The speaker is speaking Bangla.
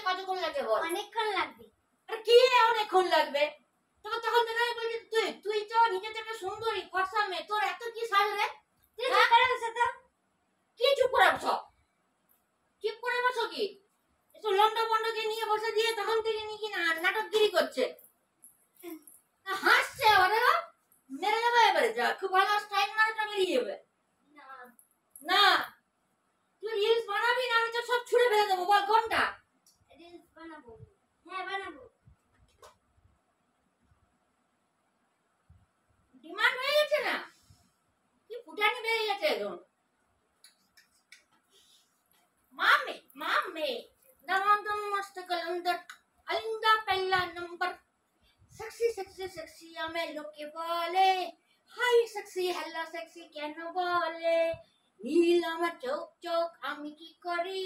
কতক্ষণ লাগবে বল? অনেকক্ষণ লাগবে। আরে কি অনেকক্ষণ লাগবে? তোকে তখন থেকে আমি বলছি তুই তো নিজে থেকে সুন্দরী ফর্সা মেয়ে, তোর এত কি সাজ রে? তুই চুপ করে বসে তো। কি চুপ করে বসো? চুপ করে বসো কি? এসব লন্ডা বন্ডকে নিয়ে বসে দিয়ে তখন থেকে নাকি নাটকগিরি করছে। হাসছে ওরে, মেরে দেবো এবারে, যা খুব ভালো স্টাইল মারাটা বেরিয়ে যাবে। না না তুই রিলস বানাবি না, আমি তো সব ছুঁড়ে ফেলে দেবো। বল কোনটা? রিলস বানাবো। হ্যাঁ বানাবো। ডিমান্ড হয়ে গেছে না? কি ফুটানি বেরিয়ে গেছে এখন। मामे मामे दम मस्त कलंदर आइंदा पहला नंबर सेक्सी सेक्सी सेक्सी हमें लोके बोले हाय सेक्सी हेलो सेक्सी কেন বলে নীল আমার চোখ চোখ আমি কি করি